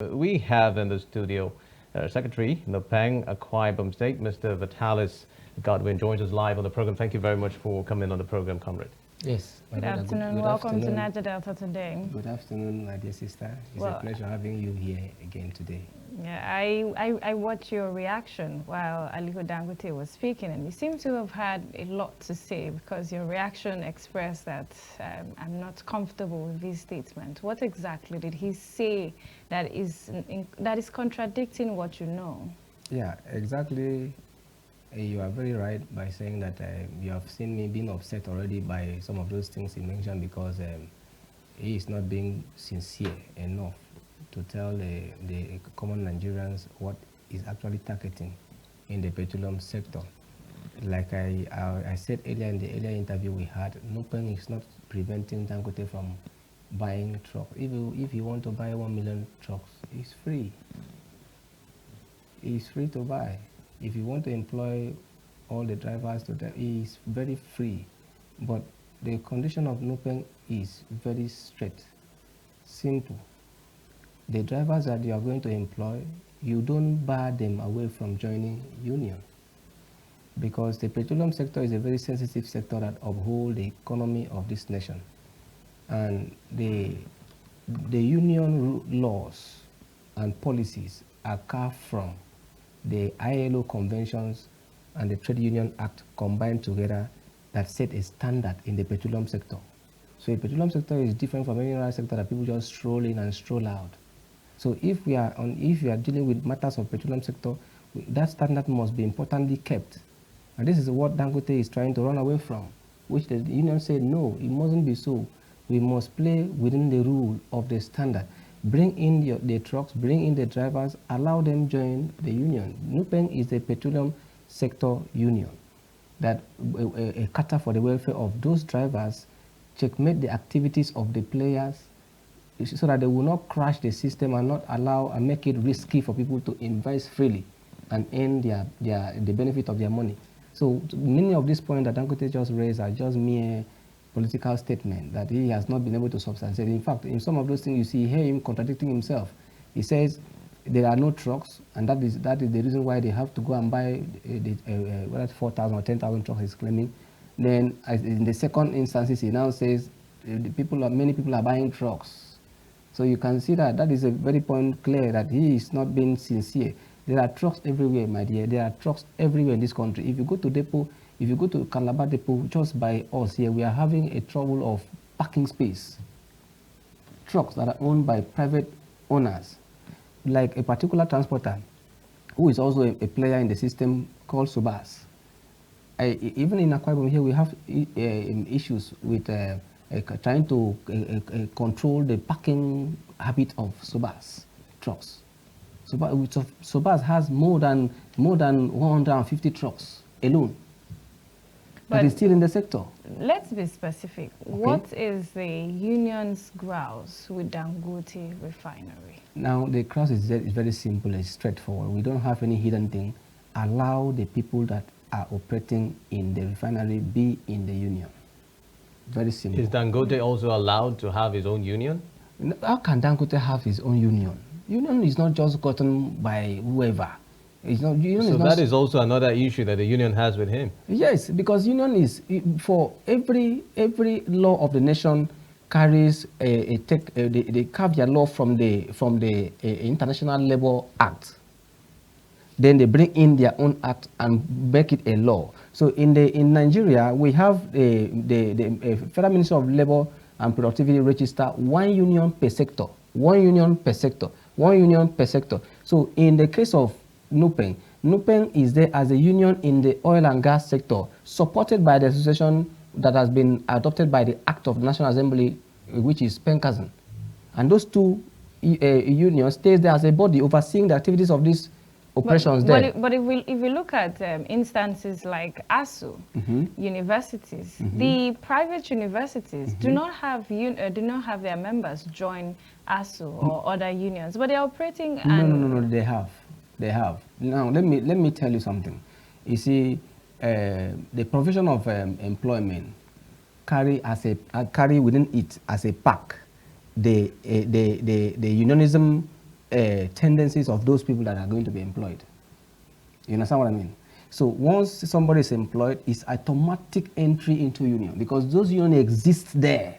We have in the studio Secretary in the Peng Akwa Ibom State, Mr. Vitalis Godwin, joins us live on the program. Thank you very much for coming on the program, comrade. Yes. Good afternoon. Welcome to Niger Delta Today. Good afternoon, my dear sister. It's a pleasure having you here again today. Yeah, I watched your reaction while Aliko Dangote was speaking, and you seem to have had a lot to say because your reaction expressed that I'm not comfortable with this statement. What exactly did he say that is contradicting what you know? Yeah, exactly. You are very right by saying that you have seen me being upset already by some of those things he mentioned because he is not being sincere enough to tell the common Nigerians what is actually targeting in the petroleum sector. Like I said earlier in the earlier interview we had, NUPEN is not preventing Dangote from buying trucks. If you want to buy 1 million trucks, it's free. It's free to buy. If you want to employ all the drivers, it's very free. But the condition of NUPEN is very straight, simple. The drivers that you are going to employ, you don't bar them away from joining union, because the petroleum sector is a very sensitive sector that upholds the economy of this nation. And the union laws and policies are carved from the ILO conventions and the Trade Union Act combined together that set a standard in the petroleum sector. So the petroleum sector is different from any other sector that people just stroll in and stroll out. So if we are dealing with matters of petroleum sector, that standard must be importantly kept. And this is what Dangote is trying to run away from, which the union said, no, it mustn't be so. We must play within the rule of the standard. Bring in the trucks, bring in the drivers, allow them join the union. NUPEN is a petroleum sector union that a cater for the welfare of those drivers, checkmate the activities of the players, so that they will not crash the system and not allow and make it risky for people to invest freely and earn the benefit of their money. So many of these points that Dangote just raised are just mere political statement that he has not been able to substantiate. In fact, in some of those things you see, you hear him contradicting himself. He says there are no trucks, and that is the reason why they have to go and buy whether 4,000 or 10,000 trucks he's claiming. Then in the second instances, he now says many people are buying trucks. So you can see that is a very point clear that he is not being sincere. There are trucks everywhere, my dear. There are trucks everywhere in this country. If you go to depot, if you go to Calabar depot, just by us here, we are having a trouble of parking space. Trucks that are owned by private owners, like a particular transporter, who is also a player in the system called Subas. Even in Akwa Ibom here, we have issues with trying to control the parking habit of Subas trucks. Subas has more than 150 trucks alone. But it's still in the sector. Let's be specific. Okay. What is the union's grouse with Dangote refinery? Now, the grouse is very simple and straightforward. We don't have any hidden thing. Allow the people that are operating in the refinery be in the union. Very simple. Is Dangote also allowed to have his own union? How can Dangote have his own union? Union is not just gotten by whoever. It's not, that is also another issue that the union has with him. Yes, because union is, for every law of the nation carries they carve their law from the International Labour Act. Then they bring in their own act and make it a law. So in Nigeria, we have the Federal Ministry of Labour and Productivity register 1 union per sector, 1 union per sector, 1 union per sector. So in the case of NUPEN is there as a union in the oil and gas sector, supported by the association that has been adopted by the Act of the National Assembly, which is PENGASSAN. And those two unions stays there as a body overseeing the activities of these operations there. But if we look at instances like ASU, universities, the private universities do not have their members join ASU or other unions, but they're operating. No, they have. Now let me tell you something. You see, the provision of employment carry within it as a pack the unionism tendencies of those people that are going to be employed. You understand what I mean? So once somebody is employed, it's automatic entry into union because those unions exist there.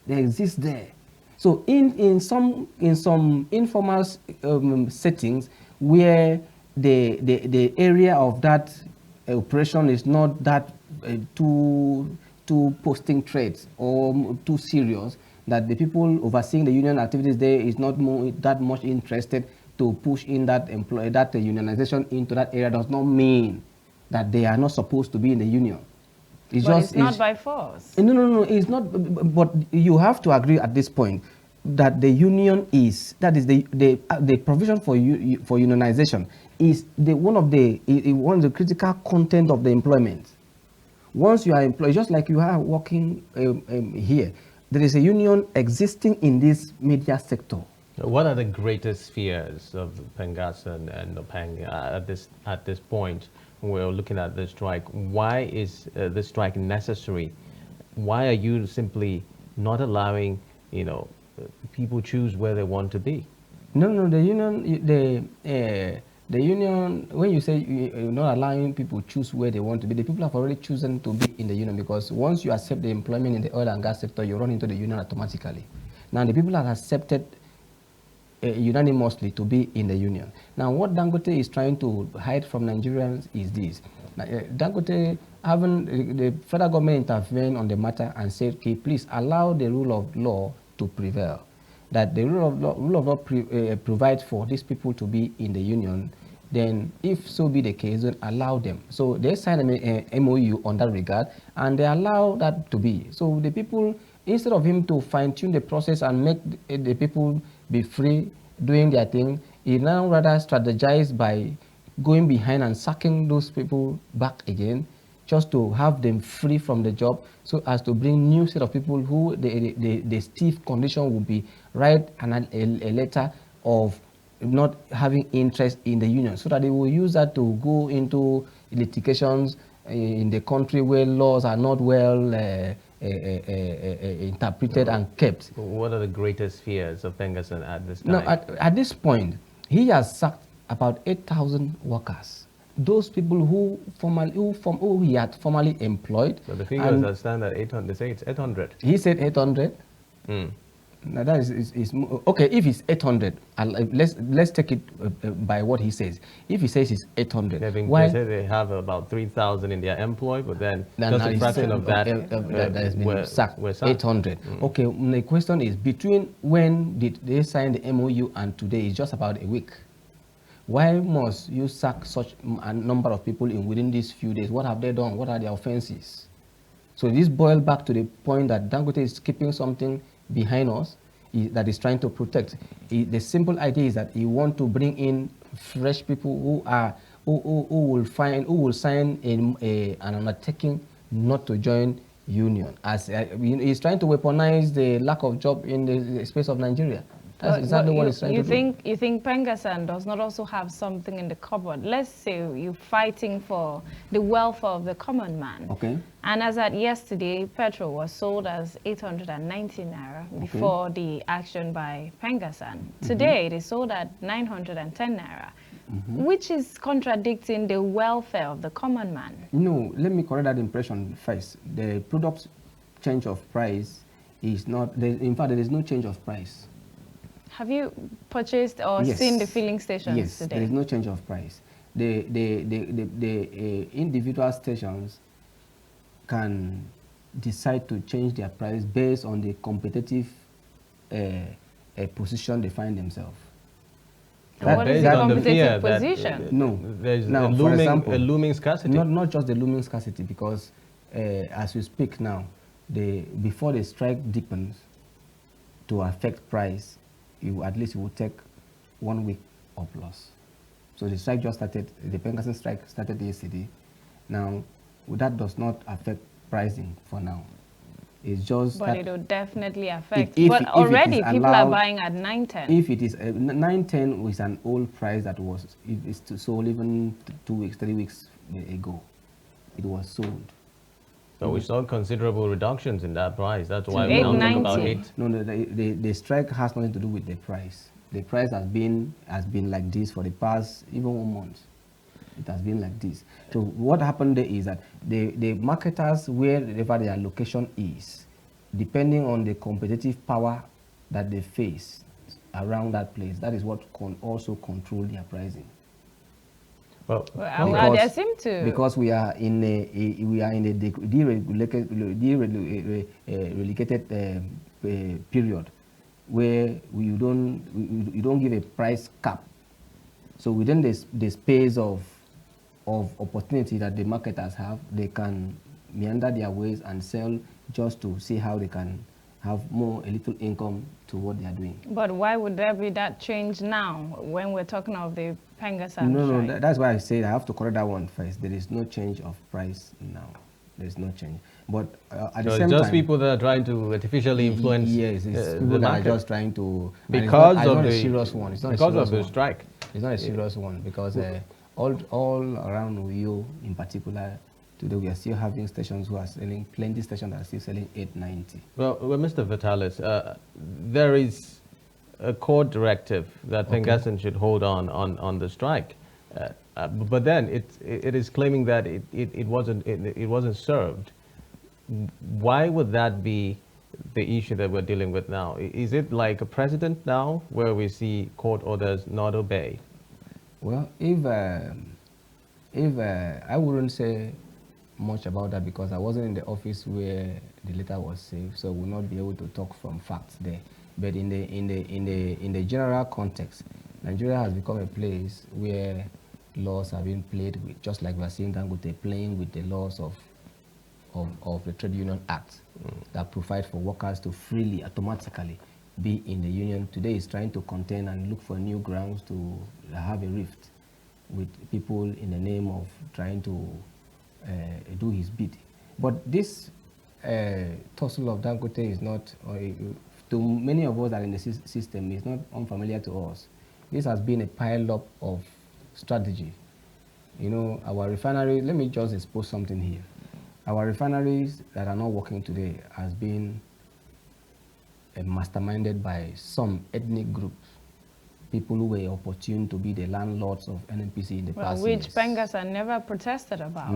They exist there. So in some informal settings where the area of that operation is not that too posting trades or too serious, that the people overseeing the union activities there is not that much interested to push in that unionization into that area, does not mean that they are not supposed to be in the union. It's not by force. No, it's not. But you have to agree at this point that the union is, that is the provision for unionization is one of the critical content of the employment. Once you are employed, just like you are working here, there is a union existing in this media sector. What are the greatest fears of PENGASSAN and the PENG at this point? We're looking at the strike. Why is the strike necessary? Why are you simply not allowing, people choose where they want to be? No, the union, when you say you're not allowing people choose where they want to be, the people have already chosen to be in the union, because once you accept the employment in the oil and gas sector, you run into the union automatically. Now, the people have accepted unanimously to be in the union. Now, what Dangote is trying to hide from Nigerians is this. Dangote, the federal government intervened on the matter and said, okay, please allow the rule of law to prevail. That the rule of law provides for these people to be in the union, then if so be the case, then allow them. So they signed an MOU on that regard, and they allow that to be. So the people, instead of him to fine-tune the process and make the people be free doing their thing, he now rather strategized by going behind and sacking those people back again, just to have them free from the job, so as to bring new set of people who the stiff condition will be write a letter of not having interest in the union, so that they will use that to go into litigations in the country where laws are not well interpreted and kept. What are the greatest fears of PENGASSAN at this time? No, at this point, he has sacked about 8,000 workers. Those people who he had formerly employed. So the figures that stand at 800, they say it's 800. He said 800. Now that is okay. If it's 800, let's take it by what he says. If he says it's 800, they say they have about 3,000 in their employ, but then just a fraction of that has been sacked. 800. Okay. The question is, between when did they sign the MOU and today is just about a week. Why must you sack such a number of people within these few days? What have they done? What are their offenses? So this boils back to the point that Dangote is keeping something behind us that is trying to protect. The simple idea is that he wants to bring in fresh people who will sign an undertaking not to join union. As he's trying to weaponize the lack of job in the space of Nigeria. That's exactly what he's trying to do. You think PENGASSAN does not also have something in the cupboard? Let's say you're fighting for the welfare of the common man. Okay. And as at yesterday, petrol was sold as 890 naira before the action by PENGASSAN. Today, it is sold at 910 naira, which is contradicting the welfare of the common man. No, let me correct that impression first. The product change of price is not, in fact, there is no change of price. Have you purchased or seen the filling stations today? There is no change of price. The individual stations can decide to change their price based on the competitive position they find themselves. What is the competitive position? No. There's now, for example, a looming scarcity. Not just the looming scarcity, because as we speak now, before the strike deepens to affect price, at least it will take 1 week or plus. So the strike just started, the PENGASSAN strike started yesterday. Now, that does not affect pricing for now. It's just but it will definitely affect. But already people are buying at 910. If it is 910 was an old price that was sold even 2 weeks, 3 weeks ago. It was sold. So we saw considerable reductions in that price. That's why we're now talking about it. No, the strike has nothing to do with the price. The price has been like this for the past even 1 month. It has been like this. So what happened there is that the marketers, wherever their location is, depending on the competitive power that they face around that place, that is what can also control their pricing. Well, There seem to, because we are in a deregulated period where you don't give a price cap. So within the space of opportunity that the marketers have, they can meander their ways and sell just to see how they can have a little income to what they are doing. but why would there be that change now when we're talking of the PENGASSAN No, strike? that's why I said I have to correct that one first. There is no change of price now. There's no change. But at the so same it's just time, people that are trying to artificially influence yes, it's the people that are market just trying to, because it's of not the a serious one. It's not because a serious of the one. strike. It's not a serious one because all around Uyo in particular, today we are still having stations who are selling, plenty stations that are still selling 890. Well, Mr. Vitalis, there is a court directive that PENGASSAN should hold on the strike, but then it is claiming that it wasn't served. Why would that be the issue that we're dealing with now? Is it like a precedent now where we see court orders not obeyed? Well, if I wouldn't say much about that because I wasn't in the office where the letter was saved, so we'll not be able to talk from facts there. But in the general context, Nigeria has become a place where laws are being played with, just like we're seeing Dangote playing with the laws of the Trade Union Act that provide for workers to freely, automatically be in the union. Today is trying to contain and look for new grounds to have a rift with people in the name of trying to do his bid. But this tussle of Dangote is not, to many of us that are in the system, is not unfamiliar to us. This has been a pile-up of strategy. You know, our refinery, let me just expose something here. Our refineries that are not working today has been masterminded by some ethnic groups, people who were opportune to be the landlords of NNPC in the past years. Which PENGASSAN never protested about.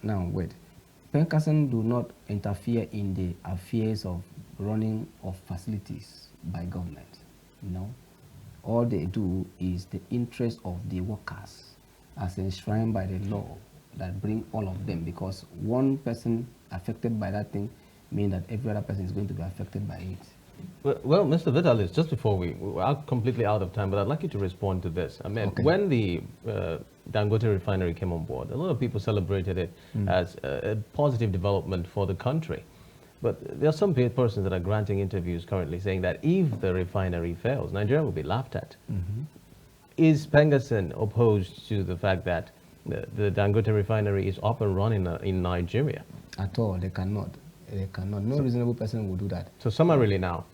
Now wait. PENGASSAN do not interfere in the affairs of running of facilities by government. No. All they do is the interest of the workers as enshrined by the law that bring all of them, because one person affected by that thing means that every other person is going to be affected by it. Well, Mr. Vitalis, just before we're completely out of time, but I'd like you to respond to this. I mean, when the Dangote refinery came on board, a lot of people celebrated it as a positive development for the country. But there are some persons that are granting interviews currently saying that if the refinery fails, Nigeria will be laughed at. Is PENGASSAN opposed to the fact that the Dangote refinery is up and running in Nigeria? At all, they cannot. They cannot. No reasonable person will do that. So summarily now,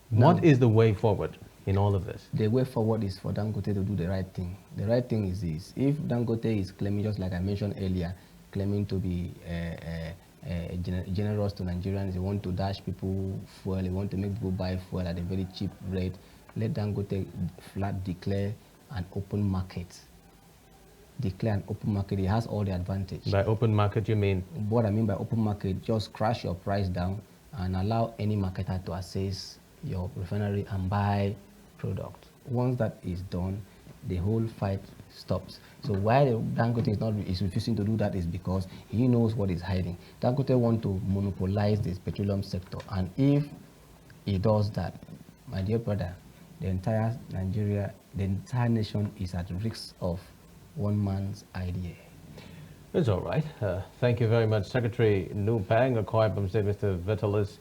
what is the way forward in all of this? The way forward is for Dangote to do the right thing. The right thing is this. If Dangote is claiming, just like I mentioned earlier, claiming to be generous to Nigerians, they want to dash people fuel, they want to make people buy fuel at a very cheap rate, let Dangote flat declare an open market. Declare an open market, it has all the advantage. By open market, you mean? What I mean by open market, just crash your price down and allow any marketer to access your refinery and buy product. Once that is done, the whole fight stops. So why Dangote is refusing to do that is because he knows what he's hiding. Dangote wants to monopolize this petroleum sector, and if he does that, my dear brother, the entire Nigeria, the entire nation is at risk of one man's idea. It's all right. Thank you very much, Secretary Nupang, Akwa State, Mr. Vitalis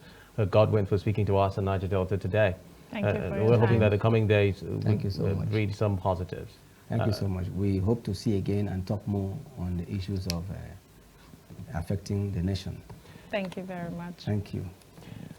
Godwin, for speaking to us on Niger Delta today. Thank you for your We're hoping time. that the coming days so much. breed some positives. Thank you so much. We hope to see again and talk more on the issues of affecting the nation. Thank you very much. Thank you.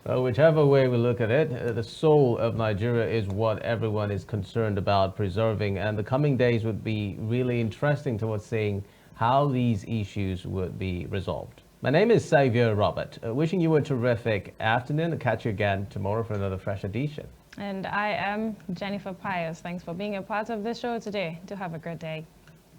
Well, whichever way we look at it, the soul of Nigeria is what everyone is concerned about preserving, and the coming days would be really interesting towards seeing how these issues would be resolved. My name is Xavier Robert, wishing you a terrific afternoon, and catch you again tomorrow for another fresh edition. And I am Jennifer Pius. Thanks for being a part of the show today. Do have a good day.